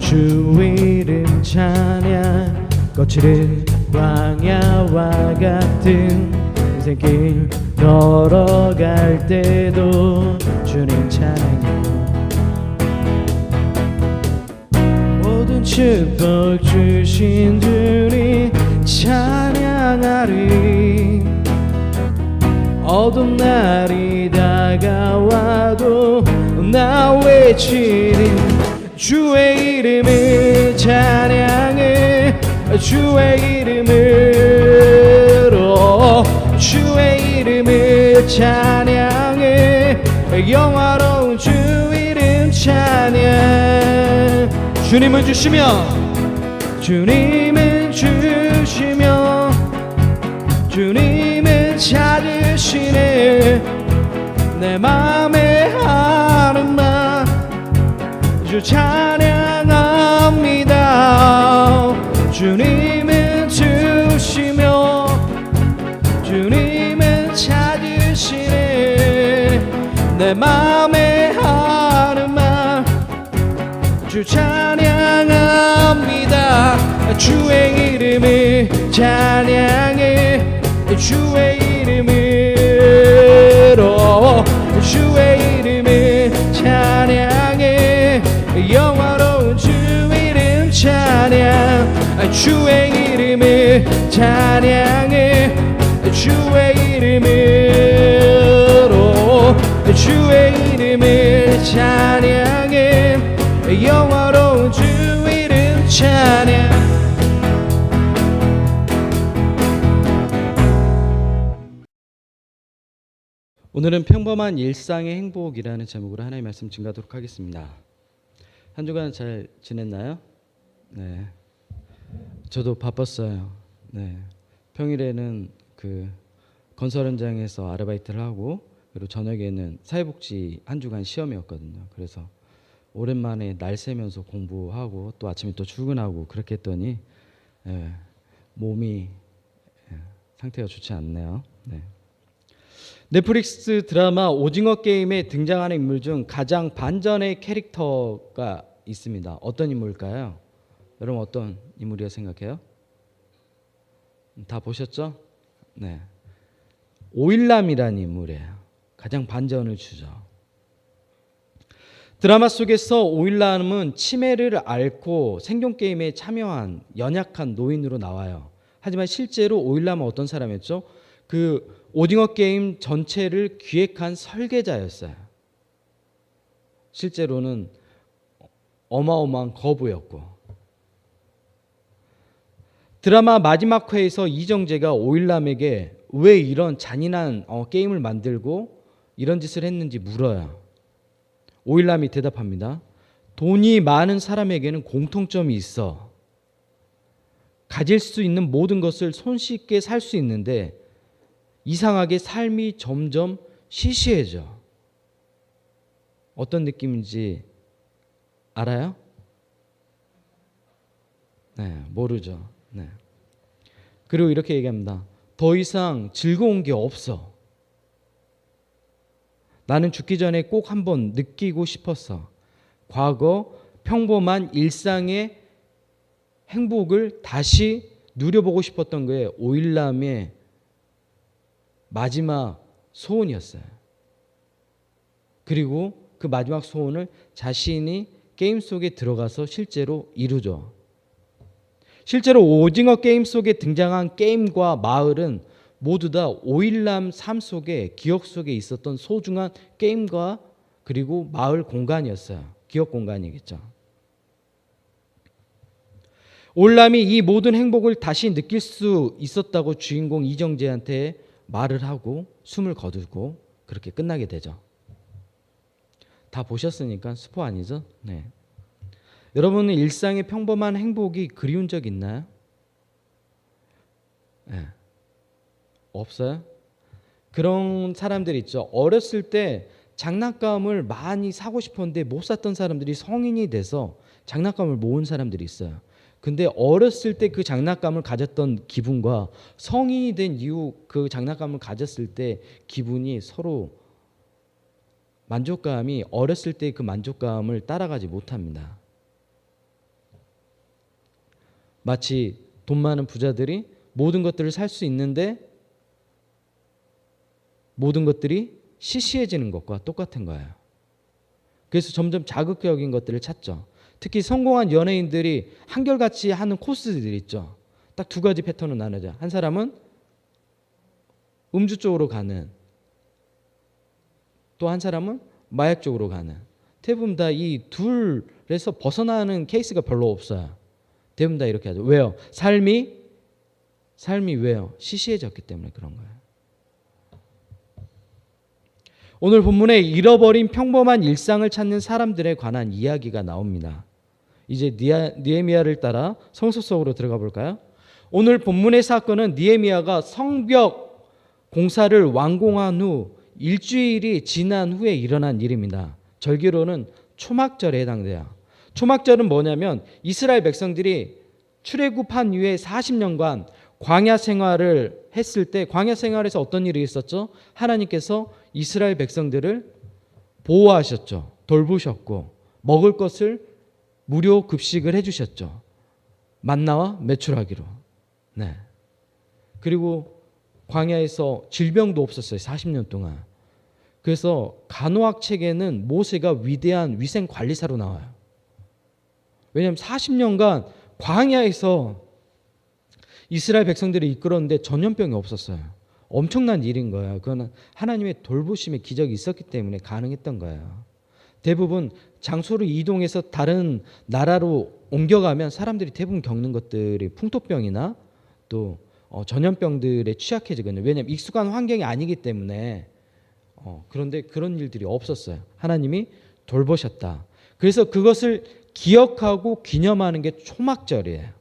주 이름 찬양 거칠은 광야와 같은 인생길 걸어갈 때도 주님 찬양해 모든 축복 주신 주님 찬양하리 어두운 날이 다가와도 나 외치리 주의 이름을 찬양해 주의 이름으로 주의 이름을 찬양해 영화로운 주 이름 찬양 주님은 주시며 주님은 주시며 주님은 찾으시네 내 맘에 하는 말 주 찬양합니다 주님은 주시며 주님은 찾으시네 내 맘에 하는 말 주 찬양합니다 주의 이름을 찬양해 주의 이름으로 주의 이름을 찬양해 영화로운 주 이름 찬양 주의 이름을 찬양해 주의 이름으로 주의 이름을 찬양해 영화로운 주 이름 찬양 오늘은 평범한 일상의 행복이라는 제목으로 하나님의 말씀 증가하도록 하겠습니다. 한 주간 잘 지냈나요? 네, 저도 바빴어요. 네, 평일에는 그 건설 현장에서 아르바이트를 하고 그리고 저녁에는 사회복지 한 주간 시험이었거든요. 그래서 오랜만에 날 새면서 공부하고 또 아침에 또 출근하고 그렇게 했더니 몸이 상태가 좋지 않네요. 네. 넷플릭스 드라마 오징어 게임에 등장하는 인물 중 가장 반전의 캐릭터가 있습니다. 어떤 인물일까요? 여러분 어떤 인물이라고 생각해요? 다 보셨죠? 네, 오일남이라는 인물이에요. 가장 반전을 주죠. 드라마 속에서 오일남은 치매를 앓고 생존 게임에 참여한 연약한 노인으로 나와요. 하지만 실제로 오일남은 어떤 사람이었죠? 그 오징어 게임 전체를 기획한 설계자였어요. 실제로는 어마어마한 거부였고 드라마 마지막 회에서 이정재가 오일남에게 왜 이런 잔인한 게임을 만들고 이런 짓을 했는지 물어요. 오일남이 대답합니다. 돈이 많은 사람에게는 공통점이 있어. 가질 수 있는 모든 것을 손쉽게 살 수 있는데 이상하게 삶이 점점 시시해져. 어떤 느낌인지 알아요? 네, 모르죠. 네. 그리고 이렇게 얘기합니다. 더 이상 즐거운 게 없어. 나는 죽기 전에 꼭 한번 느끼고 싶었어. 과거 평범한 일상의 행복을 다시 누려보고 싶었던 게 오일남의 마지막 소원이었어요. 그리고 그 마지막 소원을 자신이 게임 속에 들어가서 실제로 이루죠. 실제로 오징어 게임 속에 등장한 게임과 마을은 모두 다 오일남 삶 속에 기억 속에 있었던 소중한 게임과 그리고 마을 공간이었어요. 기억 공간이겠죠. 오일남이 이 모든 행복을 다시 느낄 수 있었다고 주인공 이정재한테 말을 하고 숨을 거두고 그렇게 끝나게 되죠. 다 보셨으니까 스포 아니죠? 네. 여러분은 일상의 평범한 행복이 그리운 적 있나요? 네. 없어요? 그런 사람들 있죠. 어렸을 때 장난감을 많이 사고 싶었는데 못 샀던 사람들이 성인이 돼서 장난감을 모은 사람들이 있어요. 근데 어렸을 때 그 장난감을 가졌던 기분과 성인이 된 이후 그 장난감을 가졌을 때 기분이 서로 만족감이 어렸을 때 그 만족감을 따라가지 못합니다. 마치 돈 많은 부자들이 모든 것들을 살 수 있는데 모든 것들이 시시해지는 것과 똑같은 거예요. 그래서 점점 자극적인 것들을 찾죠. 특히 성공한 연예인들이 한결같이 하는 코스들이 있죠. 딱 두 가지 패턴으로 나누죠. 한 사람은 음주 쪽으로 가는, 또 한 사람은 마약 쪽으로 가는. 대부분 다 이 둘에서 벗어나는 케이스가 별로 없어요. 대부분 다 이렇게 하죠. 왜요? 삶이 왜요? 시시해졌기 때문에 그런 거예요. 오늘 본문에 잃어버린 평범한 일상을 찾는 사람들에 관한 이야기가 나옵니다. 이제 느헤미야를 따라 성소 속으로 들어가 볼까요? 오늘 본문의 사건은 느헤미야가 성벽 공사를 완공한 후 일주일이 지난 후에 일어난 일입니다. 절기로는 초막절에 해당돼요. 초막절은 뭐냐면 이스라엘 백성들이 출애굽한 이후에 40년간 광야 생활을 했을 때 광야 생활에서 어떤 일이 있었죠? 하나님께서 이스라엘 백성들을 보호하셨죠. 돌보셨고 먹을 것을 무료 급식을 해주셨죠. 만나와 메추라기로. 네. 그리고 광야에서 질병도 없었어요. 40년 동안. 그래서 간호학 책에는 모세가 위대한 위생관리사로 나와요. 왜냐하면 40년간 광야에서 이스라엘 백성들이 이끌었는데 전염병이 없었어요. 엄청난 일인 거예요. 그거는 하나님의 돌보심의 기적이 있었기 때문에 가능했던 거예요. 대부분 장소를 이동해서 다른 나라로 옮겨가면 사람들이 대부분 겪는 것들이 풍토병이나 또 전염병들에 취약해지거든요. 왜냐하면 익숙한 환경이 아니기 때문에. 그런데 그런 일들이 없었어요. 하나님이 돌보셨다. 그래서 그것을 기억하고 기념하는 게 초막절이에요.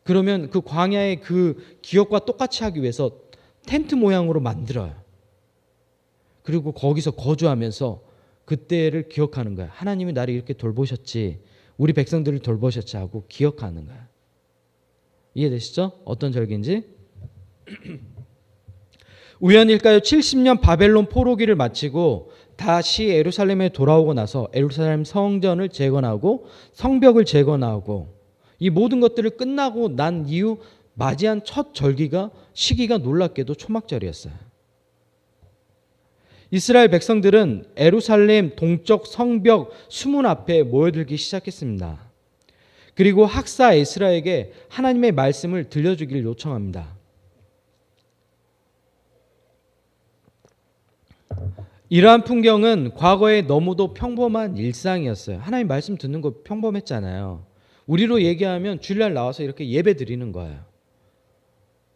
그러면 그 광야의 그 기억과 똑같이 하기 위해서 텐트 모양으로 만들어요. 그리고 거기서 거주하면서 그때를 기억하는 거예요. 하나님이 나를 이렇게 돌보셨지, 우리 백성들을 돌보셨지 하고 기억하는 거예요. 이해되시죠? 어떤 절기인지? 우연일까요? 70년 바벨론 포로기를 마치고 다시 예루살렘에 돌아오고 나서 예루살렘 성전을 재건하고 성벽을 재건하고 이 모든 것들을 끝나고 난 이후 맞이한 첫 절기가 시기가 놀랍게도 초막절이었어요. 이스라엘 백성들은 예루살렘 동쪽 성벽 수문 앞에 모여들기 시작했습니다. 그리고 학사 에스라에게 하나님의 말씀을 들려주기를 요청합니다. 이러한 풍경은 과거에 너무도 평범한 일상이었어요. 하나님 말씀 듣는 거 평범했잖아요. 우리로 얘기하면 주일날 나와서 이렇게 예배 드리는 거예요.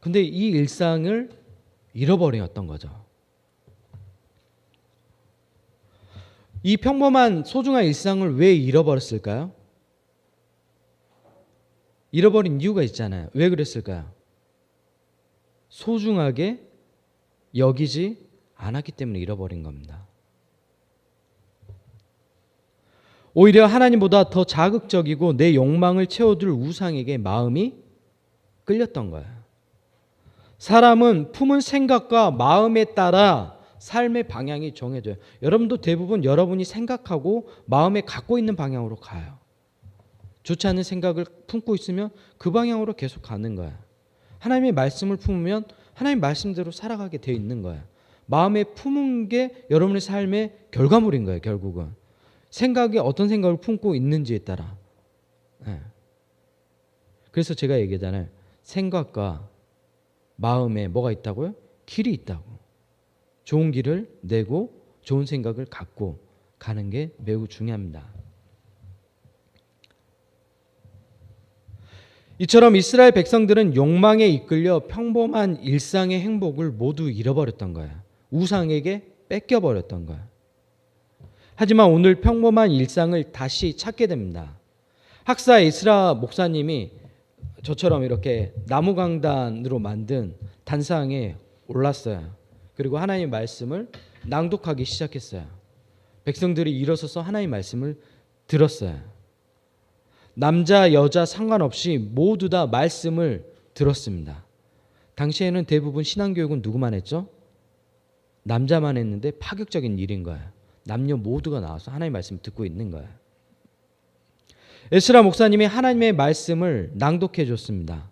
근데 이 일상을 잃어버렸던 거죠. 이 평범한 소중한 일상을 왜 잃어버렸을까요? 잃어버린 이유가 있잖아요. 왜 그랬을까요? 소중하게 여기지 않았기 때문에 잃어버린 겁니다. 오히려 하나님보다 더 자극적이고 내 욕망을 채워둘 우상에게 마음이 끌렸던 거예요. 사람은 품은 생각과 마음에 따라 삶의 방향이 정해져요. 여러분도 대부분 여러분이 생각하고 마음에 갖고 있는 방향으로 가요. 좋지 않은 생각을 품고 있으면 그 방향으로 계속 가는 거예요. 하나님의 말씀을 품으면 하나님 말씀대로 살아가게 되어 있는 거예요. 마음에 품은 게 여러분의 삶의 결과물인 거예요. 결국은. 생각이 어떤 생각을 품고 있는지에 따라. 네. 그래서 제가 얘기하잖아요. 생각과 마음에 뭐가 있다고요? 길이 있다고. 좋은 길을 내고 좋은 생각을 갖고 가는 게 매우 중요합니다. 이처럼 이스라엘 백성들은 욕망에 이끌려 평범한 일상의 행복을 모두 잃어버렸던 거예요. 우상에게 뺏겨버렸던 거예요. 하지만 오늘 평범한 일상을 다시 찾게 됩니다. 학사 에스라 목사님이 저처럼 이렇게 나무 강단으로 만든 단상에 올랐어요. 그리고 하나님의 말씀을 낭독하기 시작했어요. 백성들이 일어서서 하나님의 말씀을 들었어요. 남자 여자 상관없이 모두 다 말씀을 들었습니다. 당시에는 대부분 신앙교육은 누구만 했죠? 남자만 했는데 파격적인 일인 거예요. 남녀 모두가 나와서 하나님의 말씀을 듣고 있는 거예요. 에스라 목사님이 하나님의 말씀을 낭독해 줬습니다.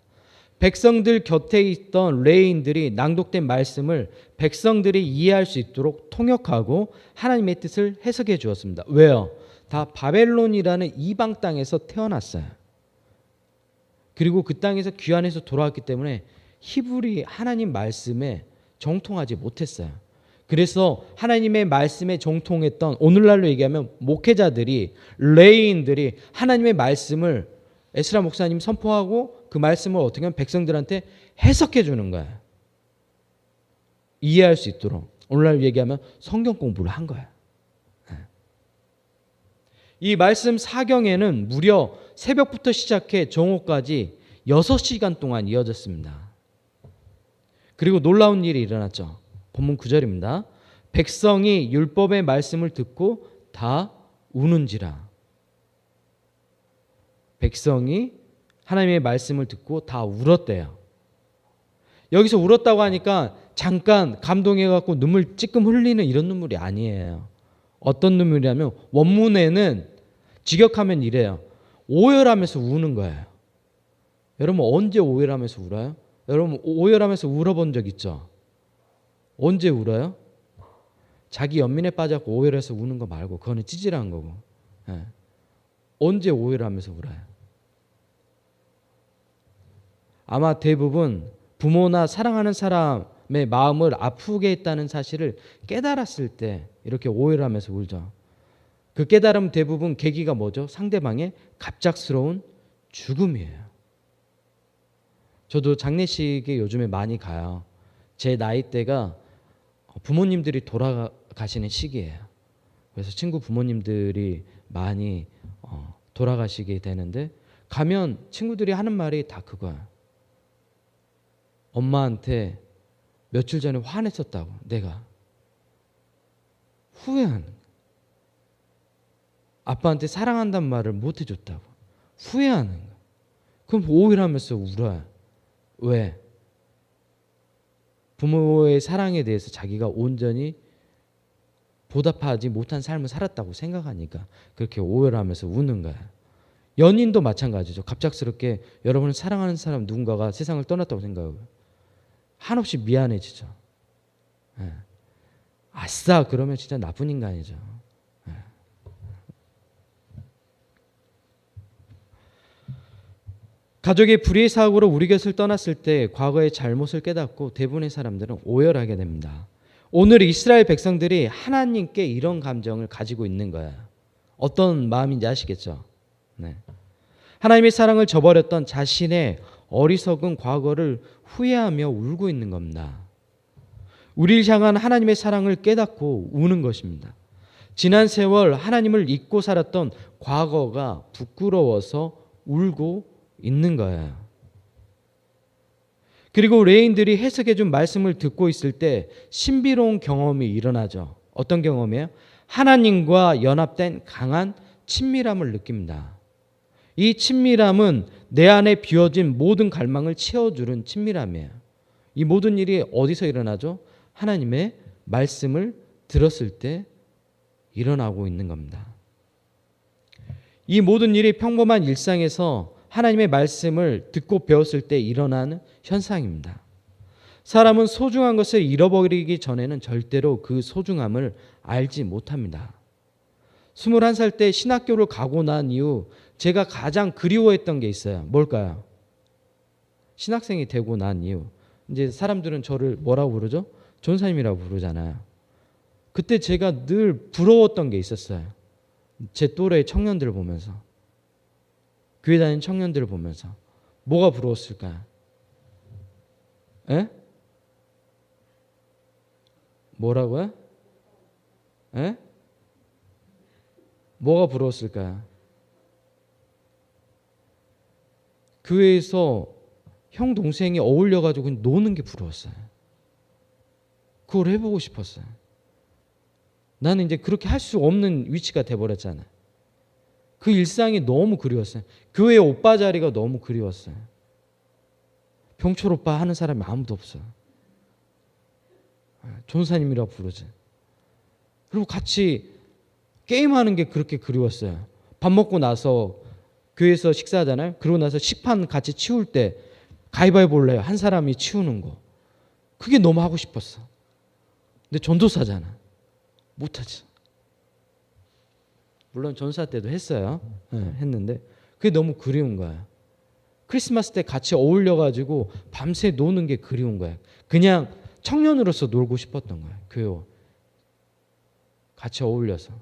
백성들 곁에 있던 레위인들이 낭독된 말씀을 백성들이 이해할 수 있도록 통역하고 하나님의 뜻을 해석해 주었습니다. 왜요? 다 바벨론이라는 이방 땅에서 태어났어요. 그리고 그 땅에서 귀환해서 돌아왔기 때문에 히브리 하나님 말씀에 정통하지 못했어요. 그래서 하나님의 말씀에 정통했던, 오늘날로 얘기하면 목회자들이, 레위인들이 하나님의 말씀을 에스라 목사님 선포하고 그 말씀을 어떻게 하면 백성들한테 해석해 주는 거예요. 이해할 수 있도록. 오늘날 얘기하면 성경 공부를 한 거예요. 이 말씀 사경에는 무려 새벽부터 시작해 정오까지 6시간 동안 이어졌습니다. 그리고 놀라운 일이 일어났죠. 본문 9절입니다. 백성이 율법의 말씀을 듣고 다 우는지라. 백성이 하나님의 말씀을 듣고 다 울었대요. 여기서 울었다고 하니까 잠깐 감동해갖고 눈물 찔끔 흘리는 이런 눈물이 아니에요. 어떤 눈물이냐면 원문에는 직역하면 이래요. 오열하면서 우는 거예요. 여러분 언제 오열하면서 울어요? 여러분 오열하면서 울어본 적 있죠? 언제 울어요? 자기 연민에 빠져서 오열해서 우는 거 말고 그거는 찌질한 거고. 네. 언제 오열하면서 울어요? 아마 대부분 부모나 사랑하는 사람의 마음을 아프게 했다는 사실을 깨달았을 때 이렇게 오열하면서 울죠. 그 깨달음 대부분 계기가 뭐죠? 상대방의 갑작스러운 죽음이에요. 저도 장례식에 요즘에 많이 가요. 제 나이대가 부모님들이 돌아가시는 시기예요. 그래서 친구 부모님들이 많이 돌아가시게 되는데 가면 친구들이 하는 말이 다 그거야. 엄마한테 며칠 전에 화냈었다고. 내가 후회하는 거야. 아빠한테 사랑한다는 말을 못 해줬다고. 후회하는 거야. 그럼 오열하면서 울어요. 왜? 부모의 사랑에 대해서 자기가 온전히 보답하지 못한 삶을 살았다고 생각하니까 그렇게 오열하면서 우는 거야. 연인도 마찬가지죠. 갑작스럽게 여러분을 사랑하는 사람 누군가가 세상을 떠났다고 생각하고요. 한없이 미안해지죠. 예. 아싸 그러면 진짜 나쁜 인간이죠. 예. 가족의 불의의 사고로 우리 곁을 떠났을 때 과거의 잘못을 깨닫고 대부분의 사람들은 오열하게 됩니다. 오늘 이스라엘 백성들이 하나님께 이런 감정을 가지고 있는 거예요. 어떤 마음인지 아시겠죠? 네. 하나님의 사랑을 저버렸던 자신의 어리석은 과거를 후회하며 울고 있는 겁니다. 우리를 향한 하나님의 사랑을 깨닫고 우는 것입니다. 지난 세월 하나님을 잊고 살았던 과거가 부끄러워서 울고 있는 거예요. 그리고 레인들이 해석해 준 말씀을 듣고 있을 때 신비로운 경험이 일어나죠. 어떤 경험이에요? 하나님과 연합된 강한 친밀함을 느낍니다. 이 친밀함은 내 안에 비워진 모든 갈망을 채워주는 친밀함이에요. 이 모든 일이 어디서 일어나죠? 하나님의 말씀을 들었을 때 일어나고 있는 겁니다. 이 모든 일이 평범한 일상에서 하나님의 말씀을 듣고 배웠을 때 일어나는 현상입니다. 사람은 소중한 것을 잃어버리기 전에는 절대로 그 소중함을 알지 못합니다. 21살 때 신학교를 가고 난 이후 제가 가장 그리워했던 게 있어요. 뭘까요? 신학생이 되고 난 이후 이제 사람들은 저를 뭐라고 부르죠? 전사님이라고 부르잖아요. 그때 제가 늘 부러웠던 게 있었어요. 제 또래 청년들을 보면서, 교회 다니는 청년들을 보면서 뭐가 부러웠을까요? 에? 뭐라고요? 에? 뭐가 부러웠을까요? 교회에서 형 동생이 어울려가지고 노는 게 부러웠어요. 그걸 해보고 싶었어요. 나는 이제 그렇게 할 수 없는 위치가 돼버렸잖아요. 그 일상이 너무 그리웠어요. 교회 오빠 자리가 너무 그리웠어요. 병철 오빠 하는 사람이 아무도 없어요. 전사님이라고 부르지. 그리고 같이 게임하는 게 그렇게 그리웠어요. 밥 먹고 나서 교회에서 식사하잖아요. 그러고 나서 식판 같이 치울 때 가위바위보 볼래요. 한 사람이 치우는 거. 그게 너무 하고 싶었어. 근데 전도사잖아. 못하지. 물론 전도사 때도 했어요. 네, 했는데 그게 너무 그리운 거야. 크리스마스 때 같이 어울려가지고 밤새 노는 게 그리운 거야. 그냥 청년으로서 놀고 싶었던 거야. 교회 같이 어울려서.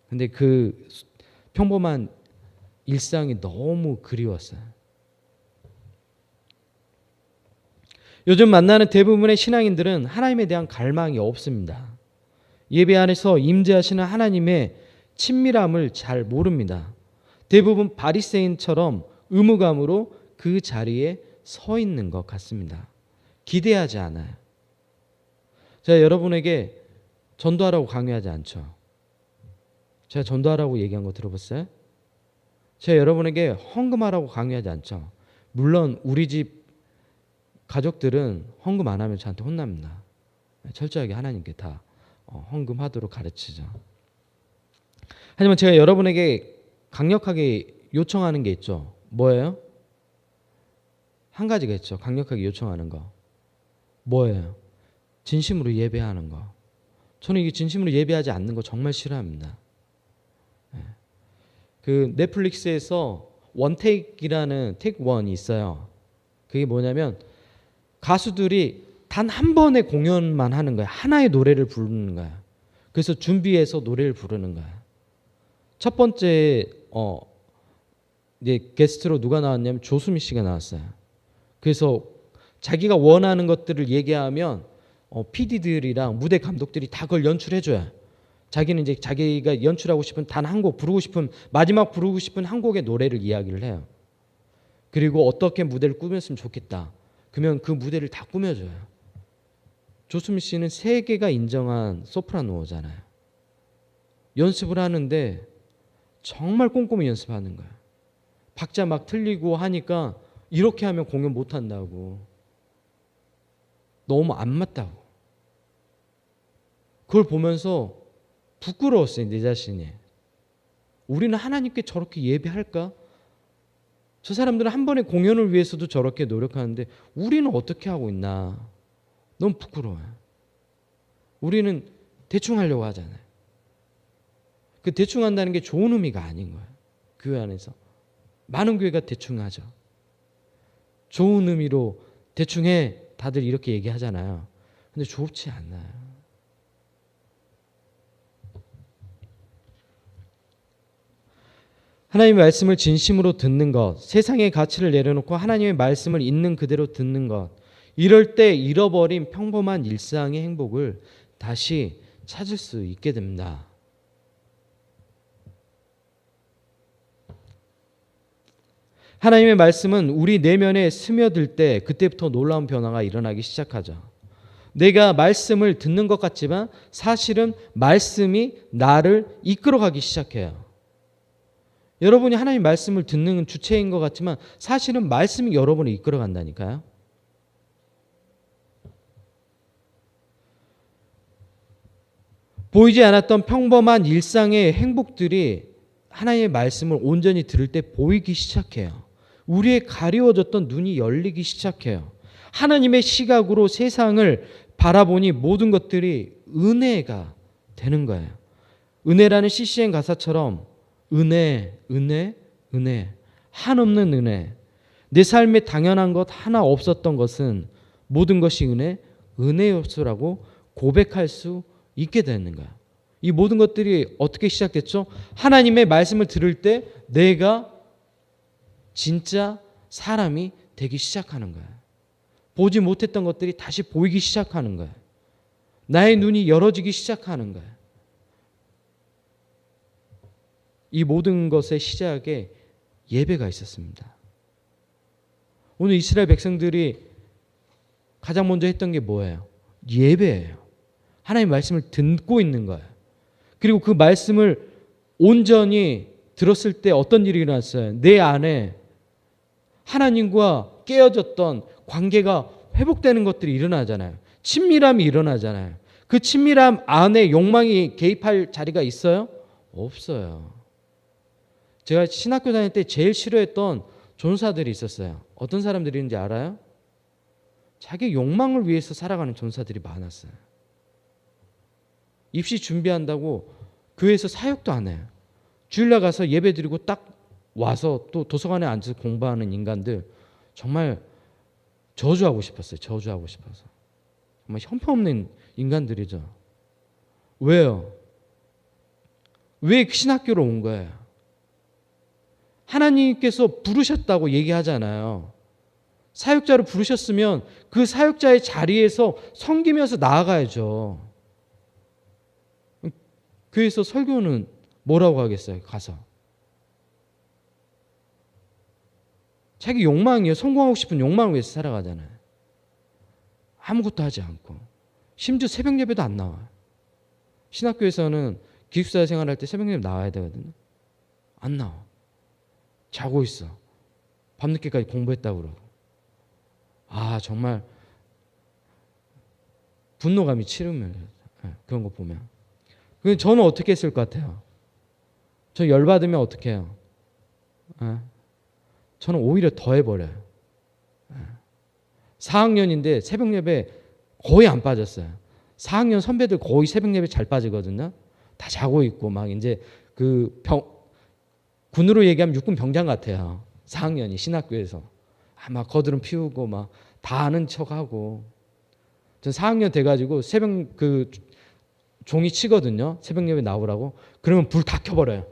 근데 그 평범한 일상이 너무 그리웠어요. 요즘 만나는 대부분의 신앙인들은 하나님에 대한 갈망이 없습니다. 예배 안에서 임재하시는 하나님의 친밀함을 잘 모릅니다. 대부분 바리새인처럼 의무감으로 그 자리에 서 있는 것 같습니다. 기대하지 않아요. 제가 여러분에게 전도하라고 강요하지 않죠. 제가 전도하라고 얘기한 거 들어봤어요? 제가 여러분에게 헌금하라고 강요하지 않죠. 물론 우리 집 가족들은 헌금 안 하면 저한테 혼납니다. 철저하게 하나님께 다 헌금하도록 가르치죠. 하지만 제가 여러분에게 강력하게 요청하는 게 있죠. 뭐예요? 한 가지가 있죠. 강력하게 요청하는 거. 뭐예요? 진심으로 예배하는 거. 저는 이게 진심으로 예배하지 않는 거 정말 싫어합니다. 그 넷플릭스에서 원테이크라는 테이크 원이 있어요. 그게 뭐냐면 가수들이 단 한 번의 공연만 하는 거야. 하나의 노래를 부르는 거야. 그래서 준비해서 노래를 부르는 거야. 첫 번째 이제 게스트로 누가 나왔냐면 조수미 씨가 나왔어요. 그래서 자기가 원하는 것들을 얘기하면 PD들이랑 무대 감독들이 다 그걸 연출해줘요. 자기는 이제 자기가 연출하고 싶은 단 한 곡, 부르고 싶은 마지막 부르고 싶은 한 곡의 노래를 이야기를 해요. 그리고 어떻게 무대를 꾸몄으면 좋겠다. 그러면 그 무대를 다 꾸며줘요. 조수미 씨는 세계가 인정한 소프라노잖아요. 연습을 하는데 정말 꼼꼼히 연습하는 거예요. 박자 막 틀리고 하니까 이렇게 하면 공연 못 한다고. 너무 안 맞다고. 그걸 보면서 부끄러웠어요, 내 자신이. 우리는 하나님께 저렇게 예배할까? 저 사람들은 한 번의 공연을 위해서도 저렇게 노력하는데 우리는 어떻게 하고 있나? 너무 부끄러워요. 우리는 대충 하려고 하잖아요. 그 대충 한다는 게 좋은 의미가 아닌 거예요. 교회 안에서. 많은 교회가 대충 하죠. 좋은 의미로 대충 해. 다들 이렇게 얘기하잖아요. 근데 좋지 않아요. 하나님의 말씀을 진심으로 듣는 것, 세상의 가치를 내려놓고 하나님의 말씀을 있는 그대로 듣는 것, 이럴 때 잃어버린 평범한 일상의 행복을 다시 찾을 수 있게 됩니다. 하나님의 말씀은 우리 내면에 스며들 때 그때부터 놀라운 변화가 일어나기 시작하죠. 내가 말씀을 듣는 것 같지만 사실은 말씀이 나를 이끌어가기 시작해요. 여러분이 하나님 말씀을 듣는 주체인 것 같지만 사실은 말씀이 여러분을 이끌어간다니까요. 보이지 않았던 평범한 일상의 행복들이 하나님의 말씀을 온전히 들을 때 보이기 시작해요. 우리의 가리워졌던 눈이 열리기 시작해요. 하나님의 시각으로 세상을 바라보니 모든 것들이 은혜가 되는 거예요. 은혜라는 CCM 가사처럼 은혜, 은혜, 은혜, 한없는 은혜. 내 삶에 당연한 것 하나 없었던 것은 모든 것이 은혜, 은혜였소라고 고백할 수 있게 되는 거야. 이 모든 것들이 어떻게 시작됐죠? 하나님의 말씀을 들을 때 내가 진짜 사람이 되기 시작하는 거야. 보지 못했던 것들이 다시 보이기 시작하는 거야. 나의 눈이 열어지기 시작하는 거야. 이 모든 것의 시작에 예배가 있었습니다. 오늘 이스라엘 백성들이 가장 먼저 했던 게 뭐예요? 예배예요. 하나님의 말씀을 듣고 있는 거예요. 그리고 그 말씀을 온전히 들었을 때 어떤 일이 일어났어요? 내 안에 하나님과 깨어졌던 관계가 회복되는 것들이 일어나잖아요. 친밀함이 일어나잖아요. 그 친밀함 안에 욕망이 개입할 자리가 있어요? 없어요. 제가 신학교 다닐 때 제일 싫어했던 전사들이 있었어요. 어떤 사람들인지 알아요? 자기 욕망을 위해서 살아가는 전사들이 많았어요. 입시 준비한다고 교회에서 사역도 안 해요. 주일날 가서 예배 드리고 딱 와서 또 도서관에 앉아서 공부하는 인간들, 정말 저주하고 싶었어요. 저주하고 싶어서. 정말 형편없는 인간들이죠. 왜요? 왜 신학교로 온 거예요? 하나님께서 부르셨다고 얘기하잖아요. 사역자로 부르셨으면 그 사역자의 자리에서 섬기면서 나아가야죠. 교회에서 설교는 뭐라고 하겠어요? 가서. 자기 욕망이요. 성공하고 싶은 욕망을 위해서 살아가잖아요. 아무것도 하지 않고. 심지어 새벽 예배도 안 나와요. 신학교에서는 기숙사 생활할 때 새벽 예배 나와야 되거든요. 안 나와. 자고 있어. 밤늦게까지 공부했다고 그러고. 아, 정말 분노감이 치르면 그런 거 보면. 그럼 저는 어떻게 했을 것 같아요? 저 열받으면 어떻게 해요? 저는 오히려 더 해버려요. 4학년인데 새벽 예배 거의 안 빠졌어요. 4학년 선배들 거의 새벽 예배 잘 빠지거든요. 다 자고 있고 막 이제 그 군으로 얘기하면 육군 병장 같아요. 4학년이 신학교에서 막 거드름 피우고 막 다 아는 척하고. 전 4학년 돼가지고 새벽 그 종이 치거든요. 새벽 예배 나오라고. 그러면 불 다 켜버려요.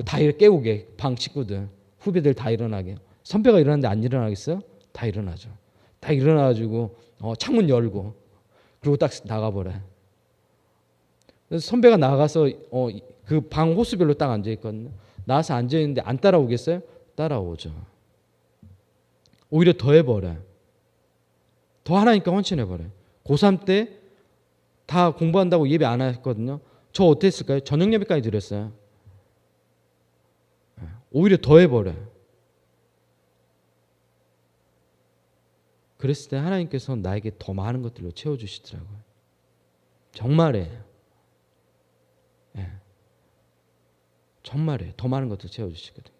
다 깨우게 방 친구들 후배들 다 일어나게. 선배가 일어났는데 안 일어나겠어요? 다 일어나죠. 다 일어나가지고 창문 열고 그리고 딱 나가버려요. 그래서 선배가 나가서 그 방 호수별로 딱 앉아 있거든요. 나와서 앉아 있는데 안 따라오겠어요? 따라오죠. 오히려 더 해버려요. 더 하나니까 헌신해버려요. 고3 때 다 공부한다고 예배 안 했거든요. 저 어땠을까요? 저녁 예배까지 드렸어요. 오히려 더 해버려요. 그랬을 때 하나님께서 나에게 더 많은 것들로 채워주시더라고요. 정말이에요. 정말이에요. 더 많은 것들 채워주시거든요.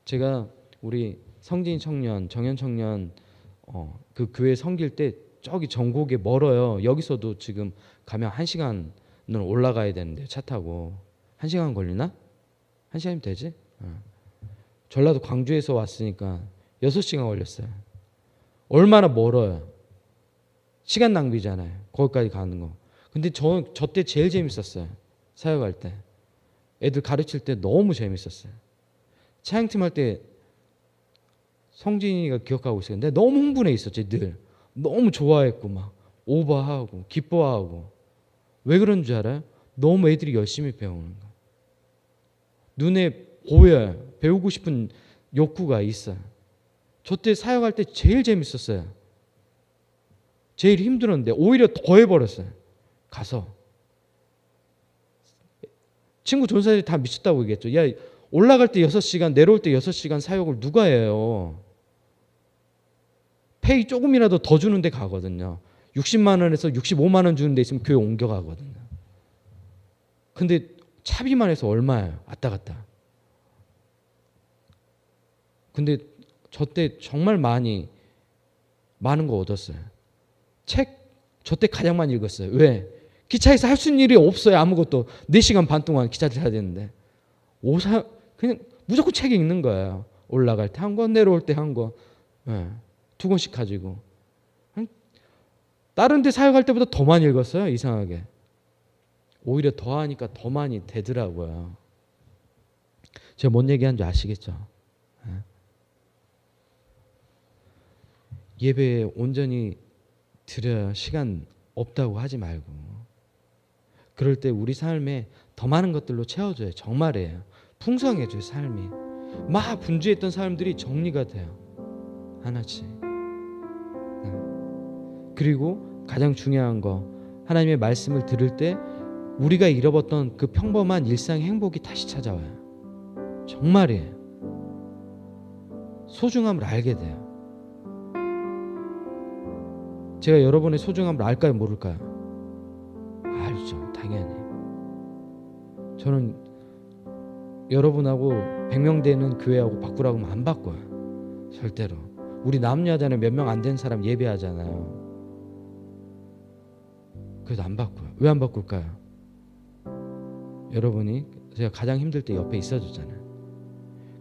제가 우리 성진 청년, 정연 청년 그 교회 섬길 때 저기 전곡에 멀어요. 여기서도 지금 가면 1시간은 올라가야 되는데 차 타고 1시간 걸리나? 1시간이면 되지? 전라도 광주에서 왔으니까 6시간 걸렸어요. 얼마나 멀어요. 시간 낭비잖아요. 거기까지 가는 거. 근데 저 때 제일 재밌었어요. 사역할 때. 애들 가르칠 때 너무 재밌었어요. 차양팀 할 때 성진이가 기억하고 있어요. 근데 너무 흥분해 있었지 늘. 너무 좋아했고 막 오버하고 기뻐하고. 왜 그런 줄 알아요? 너무 애들이 열심히 배우는 거. 눈에 보여요. 배우고 싶은 욕구가 있어요. 저 때 사역할 때 제일 재밌었어요. 제일 힘들었는데 오히려 더 해버렸어요. 가서. 친구 전사들이 다 미쳤다고 얘기했죠. 야, 올라갈 때 6시간, 내려올 때 6시간 사역을 누가 해요? 페이 조금이라도 더 주는 데 가거든요. 60만 원에서 65만 원 주는 데 있으면 교회 옮겨가거든요. 근데 차비만 해서 얼마예요? 왔다 갔다. 근데 저 때 정말 많은 거 얻었어요. 책 저 때 가장 많이 읽었어요. 왜? 기차에서 할 수 있는 일이 없어요. 아무것도. 4시간 반 동안 기차를 타야 되는데. 그냥 무조건 책 읽는 거예요. 올라갈 때 한 권, 내려올 때 한 권. 2권씩 가지고. 다른 데 사역할 때보다 더 많이 읽었어요. 이상하게. 오히려 더 하니까 더 많이 되더라고요. 제가 뭔 얘기하는지 아시겠죠? 예배에 온전히 드려야 시간 없다고 하지 말고 그럴 때 우리 삶에 더 많은 것들로 채워줘요. 정말이에요. 풍성해져요. 삶이. 막 분주했던 사람들이 정리가 돼요. 하나씩. 그리고 가장 중요한 거 하나님의 말씀을 들을 때 우리가 잃어버렸던 그 평범한 일상의 행복이 다시 찾아와요. 정말이에요. 소중함을 알게 돼요. 제가 여러분의 소중함을 알까요? 모를까요? 알죠. 당연히. 저는 여러분하고 100명 되는 교회하고 바꾸라고 하면 안 바꿔요. 절대로. 우리 남녀하자는 몇 명 안 된 사람 예배하잖아요. 그래도 안 바꿔요. 왜 안 바꿀까요? 여러분이 제가 가장 힘들 때 옆에 있어줬잖아요.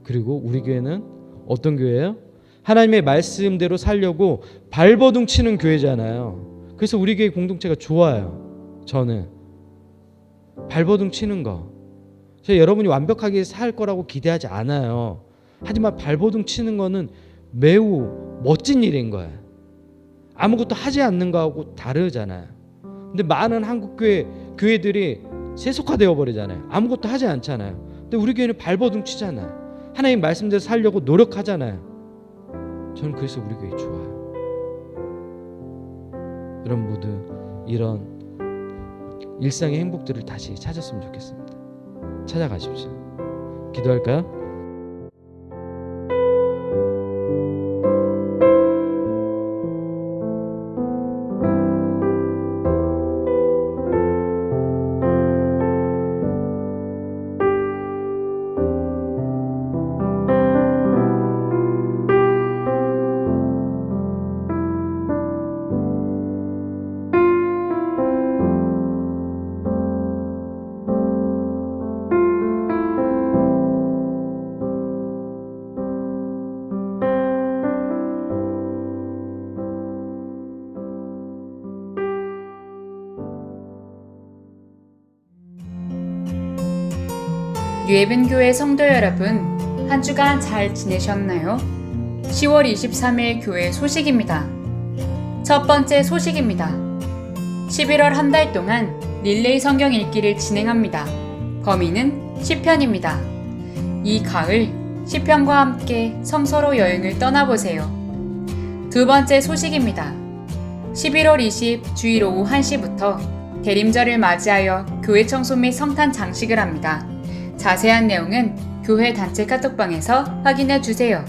그리고 우리 교회는 어떤 교회예요? 하나님의 말씀대로 살려고 발버둥 치는 교회잖아요. 그래서 우리 교회 공동체가 좋아요. 저는 발버둥 치는 거. 제가 여러분이 완벽하게 살 거라고 기대하지 않아요. 하지만 발버둥 치는 거는 매우 멋진 일인 거예요. 아무것도 하지 않는 거하고 다르잖아요. 근데 많은 한국 교회들이 세속화되어 버리잖아요. 아무것도 하지 않잖아요. 근데 우리 교회는 발버둥 치잖아요. 하나님 말씀대로 살려고 노력하잖아요. 저는 그래서 우리 교회 좋아요. 여러분 모두 이런 일상의 행복들을 다시 찾았으면 좋겠습니다. 찾아가십시오. 기도할까요? 뉴에벤교회 성도 여러분, 한 주간 잘 지내셨나요? 10월 23일 교회 소식입니다. 첫 번째 소식입니다. 11월 한 달 동안 릴레이 성경 읽기를 진행합니다. 범위는 시편입니다. 이 가을 시편과 함께 성서로 여행을 떠나보세요. 두 번째 소식입니다. 11월 20 주일 오후 1시부터 대림절을 맞이하여 교회 청소 및 성탄 장식을 합니다. 자세한 내용은 교회 단체 카톡방에서 확인해 주세요.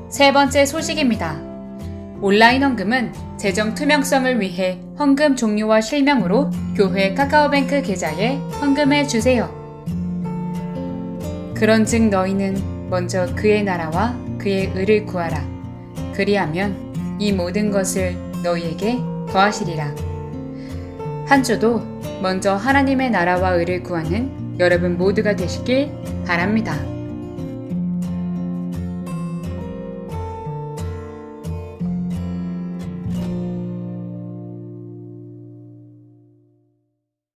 세 번째 소식입니다. 온라인 헌금은 재정 투명성을 위해 헌금 종류와 실명으로 교회 카카오뱅크 계좌에 헌금해 주세요. 그런즉 너희는 먼저 그의 나라와 그의 의를 구하라. 그리하면 이 모든 것을 너희에게 더하시리라. 한 주도 먼저 하나님의 나라와 의를 구하는 여러분 모두가 되시길 바랍니다.